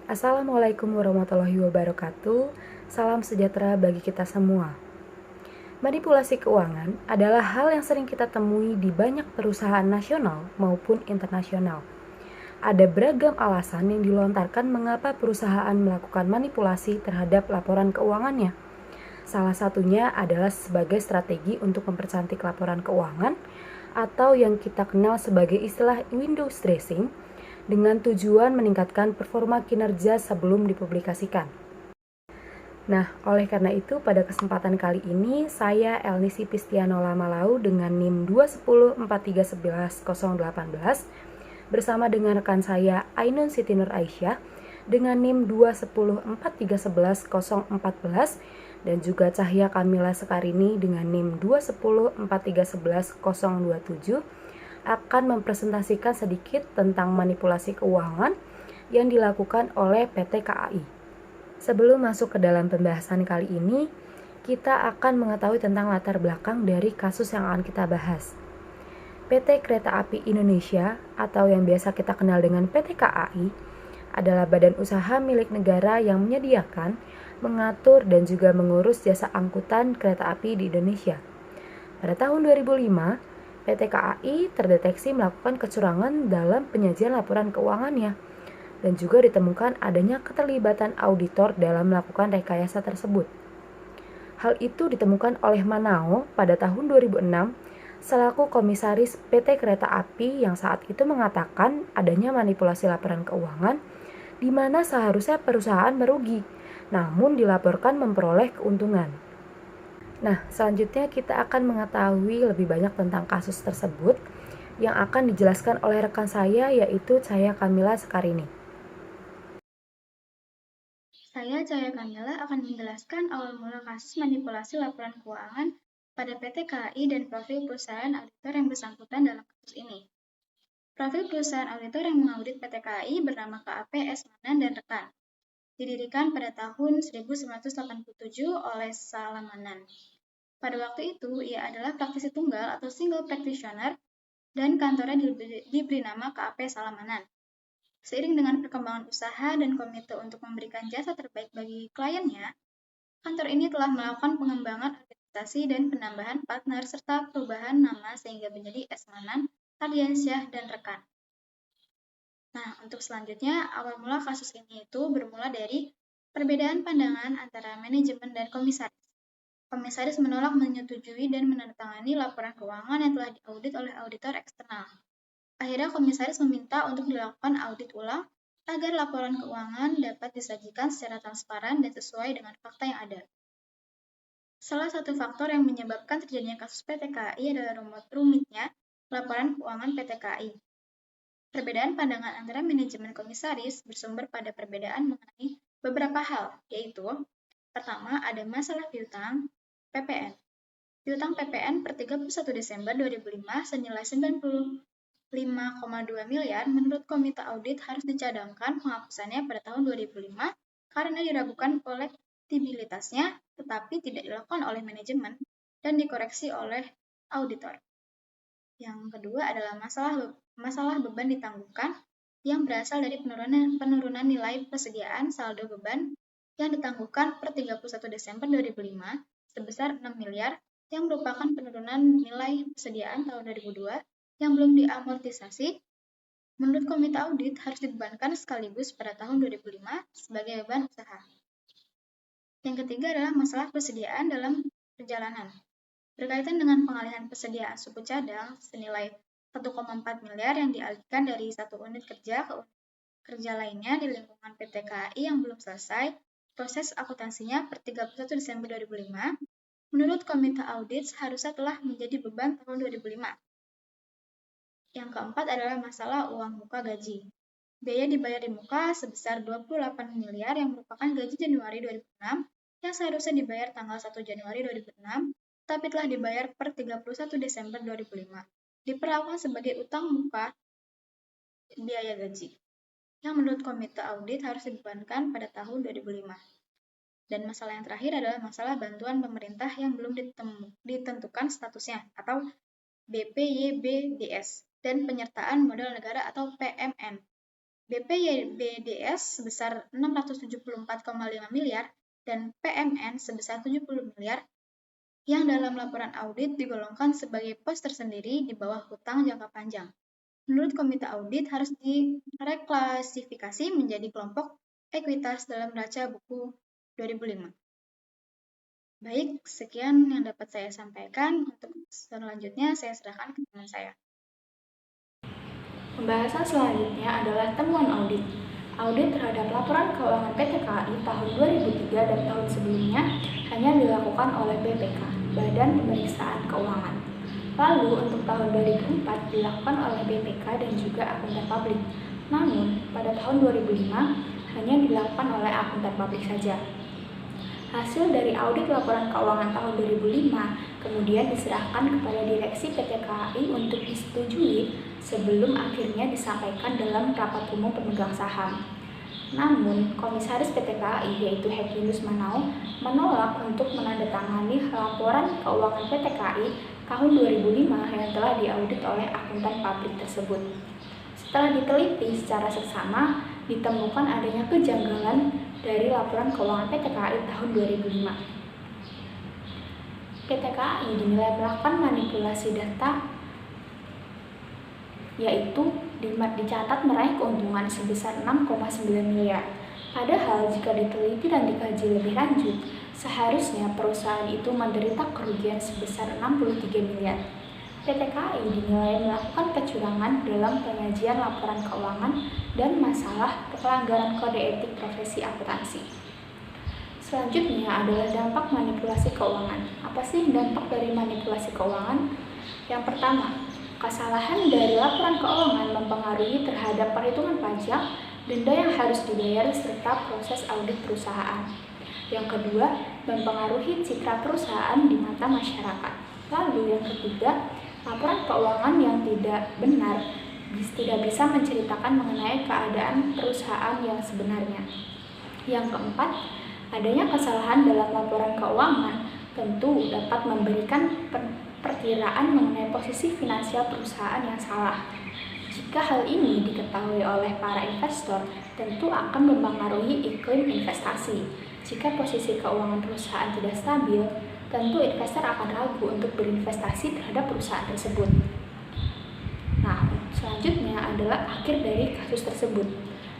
Assalamualaikum warahmatullahi wabarakatuh. Salam sejahtera bagi kita semua. Manipulasi keuangan adalah hal yang sering kita temui di banyak perusahaan nasional maupun internasional. Ada beragam alasan yang dilontarkan mengapa perusahaan melakukan manipulasi terhadap laporan keuangannya. Salah satunya adalah sebagai strategi untuk mempercantik laporan keuangan atau yang kita kenal sebagai istilah window dressing dengan tujuan meningkatkan performa kinerja sebelum dipublikasikan. Nah, oleh karena itu pada kesempatan kali ini saya Elnisi Pistiano Lamalau dengan NIM 21043111018 bersama dengan rekan saya Ainun Siti Nur Aisyah dengan NIM 21043111014 dan juga Cahya Kamila Sekarini dengan NIM 21043111027 akan mempresentasikan sedikit tentang manipulasi keuangan yang dilakukan oleh PT KAI. Sebelum masuk ke dalam pembahasan kali ini, kita akan mengetahui tentang latar belakang dari kasus yang akan kita bahas. PT Kereta Api Indonesia atau yang biasa kita kenal dengan PT KAI adalah badan usaha milik negara yang menyediakan, mengatur, dan juga mengurus jasa angkutan kereta api di Indonesia. Pada tahun 2005, PT KAI terdeteksi melakukan kecurangan dalam penyajian laporan keuangannya dan juga ditemukan adanya keterlibatan auditor dalam melakukan rekayasa tersebut. Hal itu ditemukan oleh Manao pada tahun 2006 selaku komisaris PT Kereta Api yang saat itu mengatakan adanya manipulasi laporan keuangan di mana seharusnya perusahaan merugi, namun dilaporkan memperoleh keuntungan. Nah, selanjutnya kita akan mengetahui lebih banyak tentang kasus tersebut yang akan dijelaskan oleh rekan saya yaitu Cahya Kamila Sekarini. Saya, Cahaya Kamila, akan menjelaskan awal mula kasus manipulasi laporan keuangan pada PT KAI dan profil perusahaan auditor yang bersangkutan dalam kasus ini. Profil perusahaan auditor yang mengaudit PT KAI bernama KAP S. Manan dan Rekan. Didirikan pada tahun 1987 oleh Salamanan. Pada waktu itu, ia adalah praktisi tunggal atau single practitioner dan kantornya diberi nama KAP Salamanan. Seiring dengan perkembangan usaha dan komite untuk memberikan jasa terbaik bagi kliennya, kantor ini telah melakukan pengembangan organisasi dan penambahan partner serta perubahan nama sehingga menjadi Esmanan, Ardiansyah, dan Rekan. Nah, untuk selanjutnya, awal mula kasus ini itu bermula dari perbedaan pandangan antara manajemen dan komisaris. Komisaris menolak menyetujui dan menandatangani laporan keuangan yang telah diaudit oleh auditor eksternal. Akhirnya komisaris meminta untuk dilakukan audit ulang agar laporan keuangan dapat disajikan secara transparan dan sesuai dengan fakta yang ada. Salah satu faktor yang menyebabkan terjadinya kasus PT KAI adalah rumitnya laporan keuangan PT KAI. Perbedaan pandangan antara manajemen komisaris bersumber pada perbedaan mengenai beberapa hal, yaitu pertama ada masalah piutang PPN. Piutang PPN per 31 Desember 2005 senilai 5,2 miliar menurut Komite Audit harus dicadangkan penghapusannya pada tahun 2005 karena diragukan kolektibilitasnya tetapi tidak dilakukan oleh manajemen dan dikoreksi oleh auditor. Yang kedua adalah masalah beban ditangguhkan yang berasal dari penurunan nilai persediaan saldo beban yang ditangguhkan per 31 Desember 2005 sebesar 6 miliar yang merupakan penurunan nilai persediaan tahun 2002 yang belum diamortisasi, menurut Komite Audit harus dibebankan sekaligus pada tahun 2005 sebagai beban usaha. Yang ketiga adalah masalah persediaan dalam perjalanan. Berkaitan dengan pengalihan persediaan suku cadang senilai 1,4 miliar yang dialihkan dari satu unit kerja ke unit kerja lainnya di lingkungan PT KAI yang belum selesai, proses akuntansinya per 31 Desember 2005, menurut Komite Audit seharusnya telah menjadi beban tahun 2005. Yang keempat adalah masalah uang muka gaji. Biaya dibayar di muka sebesar 28 miliar yang merupakan gaji Januari 2006 yang seharusnya dibayar tanggal 1 Januari 2006 tapi telah dibayar per 31 Desember 2005. Diperlakukan sebagai utang muka biaya gaji yang menurut Komite Audit harus dibebankan pada tahun 2005. Dan masalah yang terakhir adalah masalah bantuan pemerintah yang belum ditentukan statusnya atau BPYBDS dan penyertaan modal negara atau PMN. BPYBDS sebesar 674,5 miliar, dan PMN sebesar 70 miliar, yang dalam laporan audit digolongkan sebagai pos tersendiri di bawah hutang jangka panjang. Menurut Komite Audit harus direklasifikasi menjadi kelompok ekuitas dalam neraca buku 2005. Baik, sekian yang dapat saya sampaikan. Untuk selanjutnya saya serahkan ke teman saya. Pembahasan selanjutnya adalah temuan audit. Audit terhadap laporan keuangan PT KAI tahun 2003 dan tahun sebelumnya hanya dilakukan oleh BPK, Badan Pemeriksaan Keuangan. Lalu untuk tahun 2004 dilakukan oleh BPK dan juga akuntan publik. Namun pada tahun 2005 hanya dilakukan oleh akuntan publik saja. Hasil dari audit laporan keuangan tahun 2005 kemudian diserahkan kepada direksi PT KAI untuk disetujui sebelum akhirnya disampaikan dalam rapat umum pemegang saham. Namun, Komisaris PT KAI yaitu Hekinus Manau menolak untuk menandatangani laporan keuangan PT KAI tahun 2005 yang telah diaudit oleh akuntan publik tersebut. Setelah diteliti secara seksama, ditemukan adanya kejanggalan dari laporan keuangan PT KAI tahun 2005. PT KAI dinilai melakukan manipulasi data, yaitu dicatat meraih keuntungan sebesar 6,9 miliar. Padahal jika diteliti dan dikaji lebih lanjut, seharusnya perusahaan itu menderita kerugian sebesar 63 miliar. PT KAI dinilai melakukan kecurangan dalam penyajian laporan keuangan dan masalah pelanggaran kode etik profesi akuntansi. Selanjutnya adalah dampak manipulasi keuangan. Apa sih dampak dari manipulasi keuangan? Yang pertama, kesalahan dari laporan keuangan mempengaruhi terhadap perhitungan pajak, denda yang harus dibayar, serta proses audit perusahaan. Yang kedua, mempengaruhi citra perusahaan di mata masyarakat. Lalu yang ketiga, laporan keuangan yang tidak benar tidak bisa menceritakan mengenai keadaan perusahaan yang sebenarnya. Yang keempat, adanya kesalahan dalam laporan keuangan tentu dapat memberikan perkiraan mengenai posisi finansial perusahaan yang salah. Jika hal ini diketahui oleh para investor, tentu akan mempengaruhi iklim investasi. Jika posisi keuangan perusahaan tidak stabil, tentu investor akan ragu untuk berinvestasi terhadap perusahaan tersebut. Nah, selanjutnya adalah akhir dari kasus tersebut.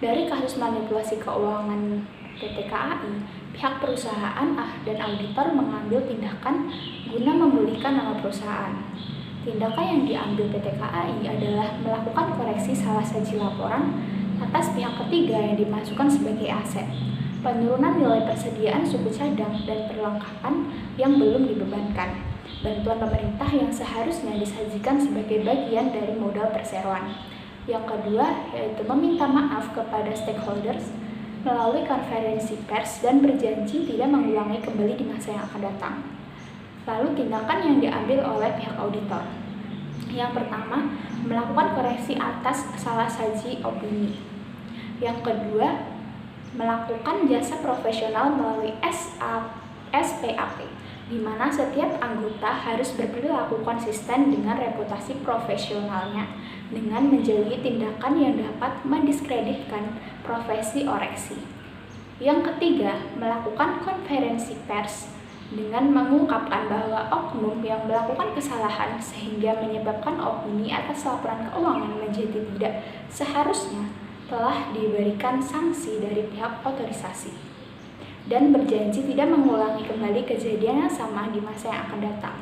Dari kasus manipulasi keuangan PT KAI, pihak perusahaan dan auditor mengambil tindakan guna memulihkan nama perusahaan. Tindakan yang diambil PT KAI adalah melakukan koreksi salah saji laporan atas pihak ketiga yang dimasukkan sebagai aset, penurunan nilai persediaan suku cadang dan perlengkapan yang belum dibebankan, bantuan pemerintah yang seharusnya disajikan sebagai bagian dari modal perseroan. Yang kedua, yaitu meminta maaf kepada stakeholders melalui konferensi pers dan berjanji tidak mengulangi kembali di masa yang akan datang. Lalu tindakan yang diambil oleh pihak auditor. Yang pertama, melakukan koreksi atas salah saji opini. Yang kedua, melakukan jasa profesional melalui SPAP, di mana setiap anggota harus berperilaku konsisten dengan reputasi profesionalnya dengan menjauhi tindakan yang dapat mendiskreditkan profesi oreksi. Yang ketiga, melakukan konferensi pers dengan mengungkapkan bahwa oknum yang melakukan kesalahan sehingga menyebabkan opini atas laporan keuangan menjadi tidak seharusnya telah diberikan sanksi dari pihak otorisasi dan berjanji tidak mengulangi kembali kejadian yang sama di masa yang akan datang.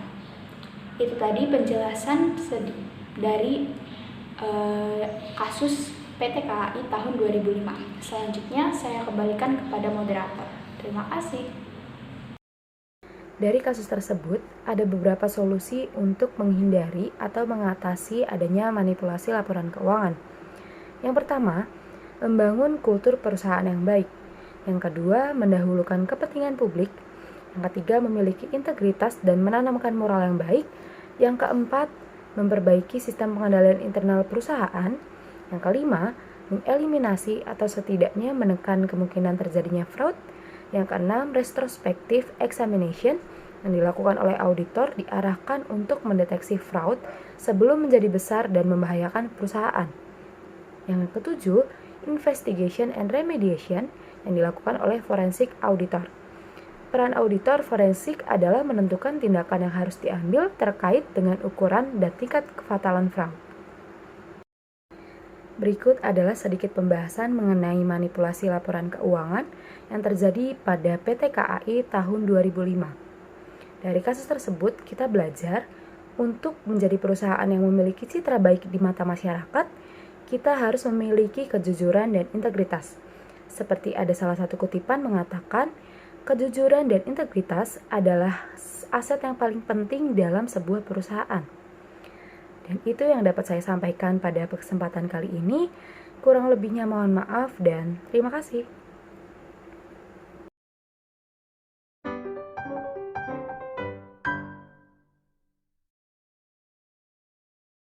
Itu tadi penjelasan dari kasus PT KAI tahun 2005. Selanjutnya saya kembalikan kepada moderator. Terima kasih. Dari kasus tersebut, ada beberapa solusi untuk menghindari atau mengatasi adanya manipulasi laporan keuangan. Yang pertama, membangun kultur perusahaan yang baik. Yang kedua, mendahulukan kepentingan publik. Yang ketiga, memiliki integritas dan menanamkan moral yang baik. Yang keempat, memperbaiki sistem pengendalian internal perusahaan. Yang kelima, mengeliminasi atau setidaknya menekan kemungkinan terjadinya fraud. Yang keenam, retrospective examination yang dilakukan oleh auditor diarahkan untuk mendeteksi fraud sebelum menjadi besar dan membahayakan perusahaan. Yang ketujuh, investigation and remediation yang dilakukan oleh forensic auditor. Peran auditor forensik adalah menentukan tindakan yang harus diambil terkait dengan ukuran dan tingkat kefatalan fraud. Berikut adalah sedikit pembahasan mengenai manipulasi laporan keuangan yang terjadi pada PT KAI tahun 2005. Dari kasus tersebut, kita belajar untuk menjadi perusahaan yang memiliki citra baik di mata masyarakat, kita harus memiliki kejujuran dan integritas. Seperti ada salah satu kutipan mengatakan, kejujuran dan integritas adalah aset yang paling penting dalam sebuah perusahaan. Dan itu yang dapat saya sampaikan pada kesempatan kali ini. Kurang lebihnya mohon maaf dan terima kasih.